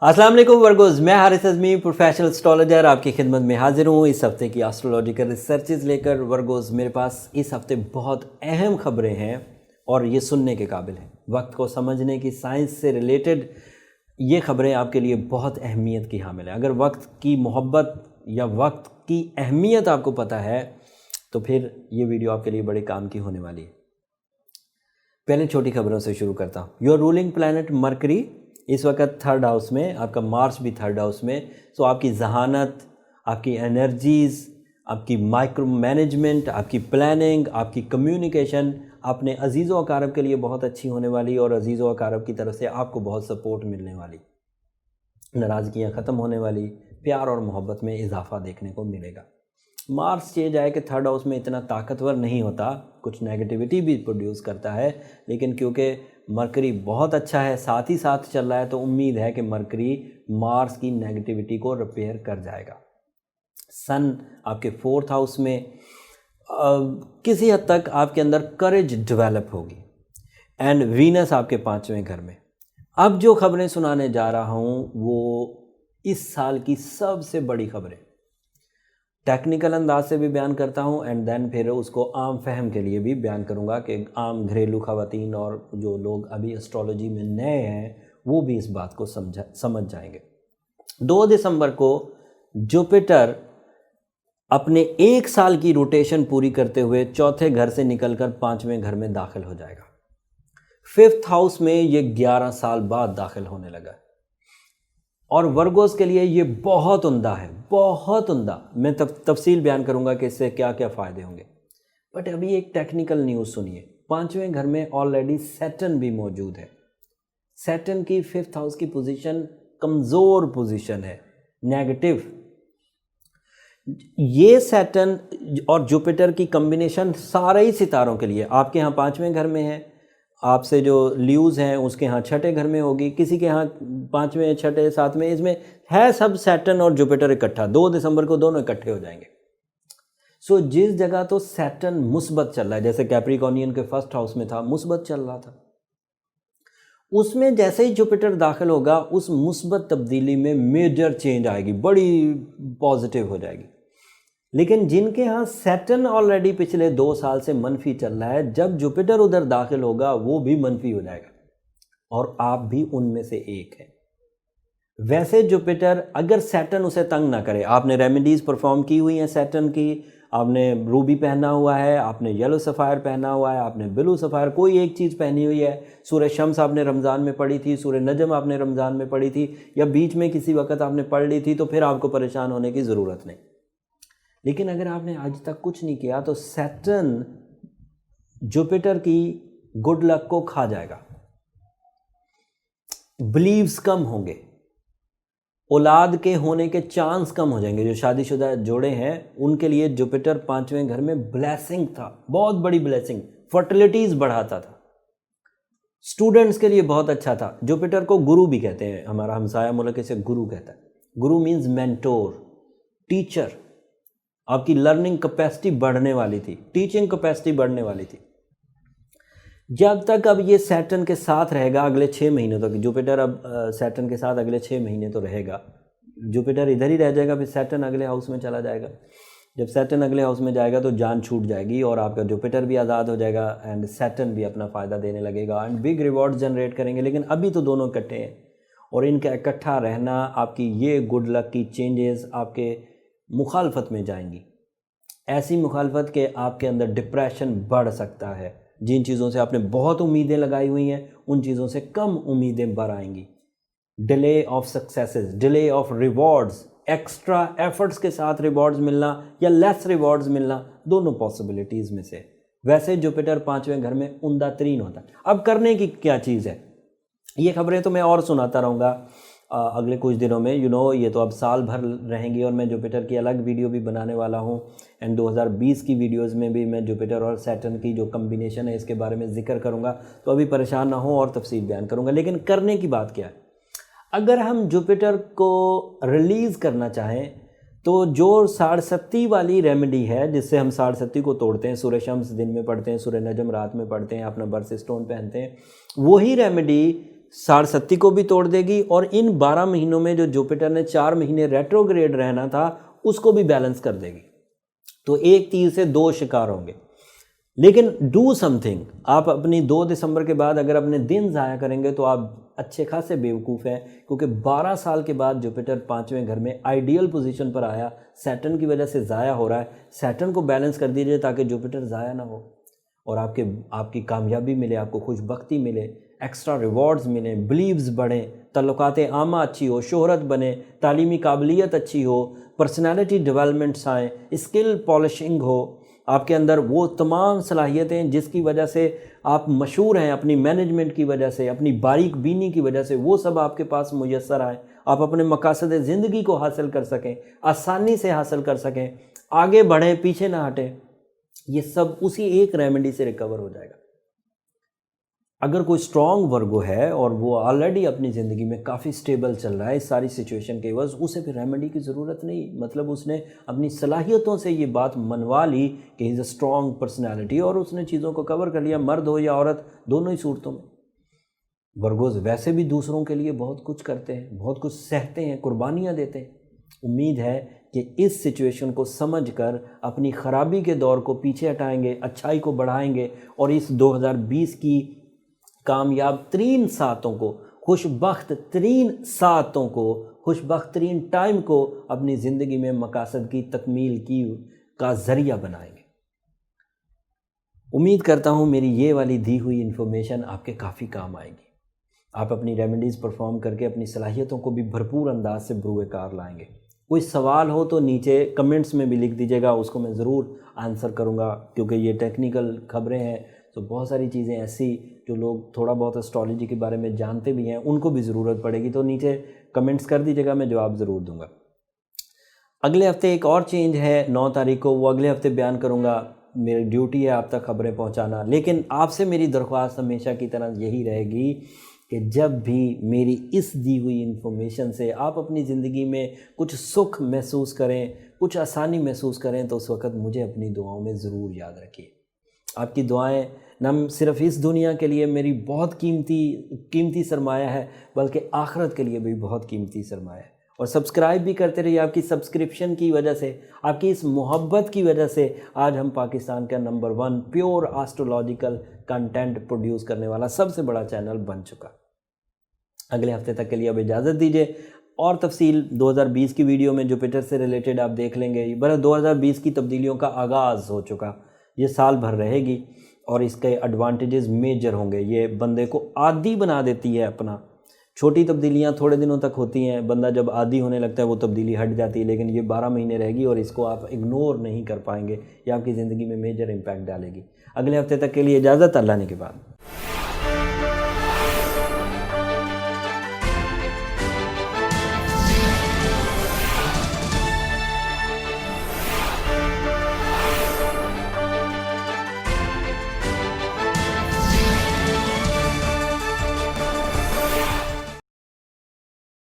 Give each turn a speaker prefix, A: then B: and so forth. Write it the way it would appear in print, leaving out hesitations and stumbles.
A: अस्सलाम वालेकुम वर्गोज़, मैं हारिस अज़मी प्रोफेशनल एस्ट्रोलॉजर आपकी खिदमत में हाजिर हूँ इस हफ्ते की एस्ट्रोलॉजिकल रिसर्चेज लेकर। वर्गोज़, मेरे पास इस हफ्ते बहुत अहम खबरें हैं और ये सुनने के काबिल हैं। वक्त को समझने की साइंस से रिलेटेड ये खबरें आपके लिए बहुत अहमियत की हामिल हैं। अगर वक्त की मोहब्बत या वक्त की अहमियत आपको पता है तो फिर ये वीडियो आपके लिए बड़े काम की होने वाली है। पहले छोटी खबरों से शुरू करता हूँ। योर रूलिंग प्लैनेट मरकरी इस वक्त थर्ड हाउस में, आपका मार्स भी थर्ड हाउस में। सो आपकी जहानत, आपकी एनर्जीज़, आपकी माइक्रो मैनेजमेंट, आपकी प्लानिंग, आपकी कम्युनिकेशन अपने अजीज़ व अकारब के लिए बहुत अच्छी होने वाली और अजीज़ व अकारब की तरफ से आपको बहुत सपोर्ट मिलने वाली। नाराज़गियाँ ख़त्म होने वाली, प्यार और मोहब्बत में इजाफ़ा देखने को मिलेगा। मार्स चेंज आए कि थर्ड हाउस में इतना ताकतवर नहीं होता, कुछ नेगेटिविटी भी प्रोड्यूस करता है, लेकिन क्योंकि मरकरी बहुत अच्छा है, साथ ही साथ चल रहा है, तो उम्मीद है कि मरकरी मार्स की नेगेटिविटी को रिपेयर कर जाएगा। सन आपके फोर्थ हाउस में किसी हद तक आपके अंदर करेज डेवलप होगी एंड वीनस आपके पाँचवें घर में। अब जो खबरें सुनाने जा रहा हूँ वो इस साल की सबसे बड़ी खबरें टेक्निकल अंदाज से भी बयान करता हूँ एंड देन फिर उसको आम फहम के लिए भी बयान करूँगा कि आम घरेलू ख़वातीन और जो लोग अभी एस्ट्रोलॉजी में नए हैं वो भी इस बात को समझ जाएंगे। 2 दिसंबर को जुपिटर अपने 1 साल की रोटेशन पूरी करते हुए चौथे घर से निकलकर 5वें घर में दाखिल हो जाएगा। 5th हाउस में ये 11 साल बाद दाखिल होने लगा है और वर्गोस के लिए ये बहुत उम्दा है, बहुत उम्दा। मैं तफसील बयान करूंगा कि इससे क्या क्या फ़ायदे होंगे। बट अभी एक टेक्निकल न्यूज़ सुनिए। 5वें घर में ऑलरेडी सैटर्न भी मौजूद है। सैटर्न की 5th हाउस की पोजीशन कमज़ोर पोजीशन है, नेगेटिव। ये सैटर्न और जुपिटर की कम्बिनेशन सारे ही सितारों के लिए, आपके यहाँ 5वें घर में है, आपसे जो ल्यूज़ हैं उसके यहाँ छठे घर में होगी, किसी के यहाँ 5वें, छठे, 7वें, इसमें है सब सैटर्न और जुपिटर इकट्ठा। 2 दिसंबर को दोनों इकट्ठे हो जाएंगे। सो जिस जगह तो सैटर्न मुस्बत चल रहा है, जैसे कैप्रिकॉर्नियन के 1st हाउस में था, मुस्बत चल रहा था, उसमें जैसे ही जुपिटर दाखिल होगा उस मुस्बत तब्दीली में मेजर चेंज आएगी, बड़ी पॉजिटिव हो जाएगी। लेकिन जिनके यहाँ सैटर्न ऑलरेडी पिछले 2 साल से मनफी चल रहा है, जब जुपिटर उधर दाखिल होगा वो भी मनफी हो जाएगा और आप भी उनमें से एक हैं। वैसे जुपिटर, अगर सैटर्न उसे तंग ना करे, आपने रेमेडीज़ परफॉर्म की हुई हैं सैटर्न की, आपने रूबी पहना हुआ है, आपने येलो सफ़ायर पहना हुआ है, आपने ब्लू सफ़ायर, कोई एक चीज़ पहनी हुई है, सूरह शम्स आपने रमज़ान में पढ़ी थी, सूरह नजम आपने रमज़ान में पढ़ी थी, या बीच में किसी वक्त आपने पढ़ ली थी, तो फिर आपको परेशान होने की ज़रूरत नहीं। लेकिन अगर आपने आज तक कुछ नहीं किया तो सैटर्न जुपिटर की गुड लक को खा जाएगा। बिलीव्स कम होंगे, औलाद के होने के चांस कम हो जाएंगे। जो शादीशुदा जोड़े हैं उनके लिए जुपिटर 5वें घर में ब्लेसिंग था, बहुत बड़ी ब्लेसिंग, फर्टिलिटीज बढ़ाता था। स्टूडेंट्स के लिए बहुत अच्छा था। जुपिटर को गुरु भी कहते हैं, हमारा हमसाया मुल्क इसे गुरु कहता है। गुरु मीन्स मेंटोर, टीचर। आपकी लर्निंग कैपेसिटी बढ़ने वाली थी, टीचिंग कैपेसिटी बढ़ने वाली थी। जब तक अब ये सैटर्न के साथ रहेगा अगले 6 महीने तक, जुपिटर अब सैटर्न के साथ अगले 6 महीने तो रहेगा। जुपिटर इधर ही रह जाएगा, फिर सैटर्न अगले हाउस में चला जाएगा। जब सैटर्न अगले हाउस में जाएगा तो जान छूट जाएगी और आपका जुपिटर भी आज़ाद हो जाएगा एंड सैटर्न भी अपना फ़ायदा देने लगेगा एंड बिग रिवॉर्ड जनरेट करेंगे। लेकिन अभी तो दोनों इकट्ठे हैं और इनका इकट्ठा रहना आपकी ये गुड लक की चेंजेस आपके मुखालफत में जाएंगी। ऐसी मुखालफत के आपके अंदर डिप्रेशन बढ़ सकता है। जिन चीज़ों से आपने बहुत उम्मीदें लगाई हुई हैं उन चीज़ों से कम उम्मीदें बढ़ आएंगी। Delay of successes, delay of rewards, extra efforts के साथ रिवॉर्ड्स मिलना या लेस रिवॉर्ड्स मिलना, दोनों पॉसिबिलिटीज़ में से। वैसे जुपिटर 5वें घर में उम्दा तरीन होता है। अब करने की क्या चीज़ है, ये खबरें तो मैं और सुनाता रहूँगा अगले कुछ दिनों में। ये तो अब साल भर रहेंगी और मैं जुपिटर की अलग वीडियो भी बनाने वाला हूँ एंड 2020 की वीडियोस में भी मैं जुपिटर और सैटर्न की जो कम्बिनेशन है इसके बारे में जिक्र करूँगा, तो अभी परेशान ना हो और तफसील बयान करूँगा। लेकिन करने की बात क्या है, अगर हम जुपिटर को रिलीज़ करना चाहें तो जो साढ़सत्ती वाली रेमेडी है जिससे हम साढ़सत्ती को तोड़ते हैं, सूरह शम्स दिन में पढ़ते हैं, सूरह नजम रात में पढ़ते हैं, अपना बर्थ स्टोन पहनते हैं, वही रेमेडी साढ़े को भी तोड़ देगी और इन 12 महीनों में जो जुपिटर ने 4 महीने रेट्रोग्रेड रहना था उसको भी बैलेंस कर देगी। तो एक तीर से दो शिकार होंगे। लेकिन डू समथिंग, आप अपनी 2 दिसंबर के बाद अगर अपने दिन ज़ाया करेंगे तो आप अच्छे खासे बेवकूफ़ हैं, क्योंकि 12 साल के बाद जुपिटर 5वें घर में आइडियल पोजीशन पर आया, सैटर्न की वजह से ज़ाया हो रहा है। सैटर्न को बैलेंस कर दीजिए ताकि जुपिटर ज़ाया ना हो और आपकी कामयाबी मिले, आपको खुशबख्ती मिले, एक्स्ट्रा रिवॉर्ड्स मिले, बिलीव्स बढ़ें, तल्लुकात आमा अच्छी हो, शोहरत बने, तालीमी काबिलियत अच्छी हो, पर्सनालिटी डेवलपमेंट्स आएँ, स्किल पॉलिशिंग हो, आपके अंदर वो तमाम सलाहियतें जिसकी वजह से आप मशहूर हैं, अपनी मैनेजमेंट की वजह से, अपनी बारीक बीनी की वजह से, वो सब आपके पास मुयस्सर आए, आप अपने मकासद ज़िंदगी को हासिल कर सकें, आसानी से हासिल कर सकें, आगे बढ़ें, पीछे ना हटें। ये सब उसी एक रेमेडी से रिकवर हो जाएगा। अगर कोई स्ट्रॉन्ग वर्गो है और वो ऑलरेडी अपनी ज़िंदगी में काफ़ी स्टेबल चल रहा है इस सारी सिचुएशन के वजह, उसे फिर रेमेडी की ज़रूरत नहीं। मतलब उसने अपनी सलाहियतों से ये बात मनवा ली कि इज़ अ स्ट्रॉन्ग पर्सनैलिटी और उसने चीज़ों को कवर कर लिया, मर्द हो या औरत, दोनों ही सूरतों में। वर्गोज़ वैसे भी दूसरों के लिए बहुत कुछ करते हैं, बहुत कुछ सहते हैं, कुर्बानियाँ देते हैं। उम्मीद है कि इस सिचुएशन को समझकर अपनी ख़राबी के दौर को पीछे हटाएंगे, अच्छाई को बढ़ाएंगे और इस 2020 की कामयाब तरीन सातों को, खुशबख्त तरीन सातों को, खुशबख्त तरीन टाइम को अपनी ज़िंदगी में मकासद की तकमील की का ज़रिया बनाएंगे। उम्मीद करता हूँ मेरी ये वाली दी हुई इन्फॉर्मेशन आपके काफ़ी काम आएगी। आप अपनी रेमेडीज़ परफॉर्म करके अपनी सलाहियतों को भी भरपूर अंदाज से बरूए कार लाएंगे। कोई सवाल हो तो नीचे कमेंट्स में भी लिख दीजिएगा, उसको मैं ज़रूर आंसर करूँगा, क्योंकि ये टेक्निकल खबरें हैं तो बहुत सारी चीज़ें ऐसी जो लोग थोड़ा बहुत एस्ट्रोलॉजी के बारे में जानते भी हैं उनको भी ज़रूरत पड़ेगी, तो नीचे कमेंट्स कर दीजिएगा, मैं जवाब ज़रूर दूंगा। अगले हफ्ते एक और चेंज है 9 तारीख को, वो अगले हफ्ते बयान करूंगा। मेरी ड्यूटी है आप तक खबरें पहुंचाना, लेकिन आपसे मेरी दरख्वास्त हमेशा की तरह यही रहेगी कि जब भी मेरी इस दी हुई इन्फॉर्मेशन से आप अपनी ज़िंदगी में कुछ सुख महसूस करें, कुछ आसानी महसूस करें, तो उस वक़्त मुझे अपनी दुआओं में ज़रूर याद रखिए। आपकी दुआएं न सिर्फ़ इस दुनिया के लिए मेरी बहुत कीमती सरमाया है, बल्कि आखिरत के लिए भी बहुत कीमती सरमाया है। और सब्सक्राइब भी करते रहिए। आपकी सब्सक्रिप्शन की वजह से, आपकी इस मोहब्बत की वजह से आज हम पाकिस्तान का number 1 pure astrological content produce करने वाला सबसे बड़ा चैनल बन चुका। अगले हफ्ते तक के लिए अब इजाज़त दीजिए। और तफसील 2020 की वीडियो में जुपिटर से रिलेटेड आप देख लेंगे। बरस 2020 की तब्दीलियों का आगाज़ हो चुका, ये साल भर रहेगी और इसके एडवांटेजेस मेजर होंगे। ये बंदे को आदी बना देती है अपना। छोटी तब्दीलियां थोड़े दिनों तक होती हैं, बंदा जब आदी होने लगता है वो तब्दीली हट जाती है, लेकिन ये 12 महीने रहेगी और इसको आप इग्नोर नहीं कर पाएंगे। ये आपकी ज़िंदगी में मेजर इम्पैक्ट डालेगी। अगले हफ्ते तक के लिए इजाज़त, अल्लाह ने के बाद।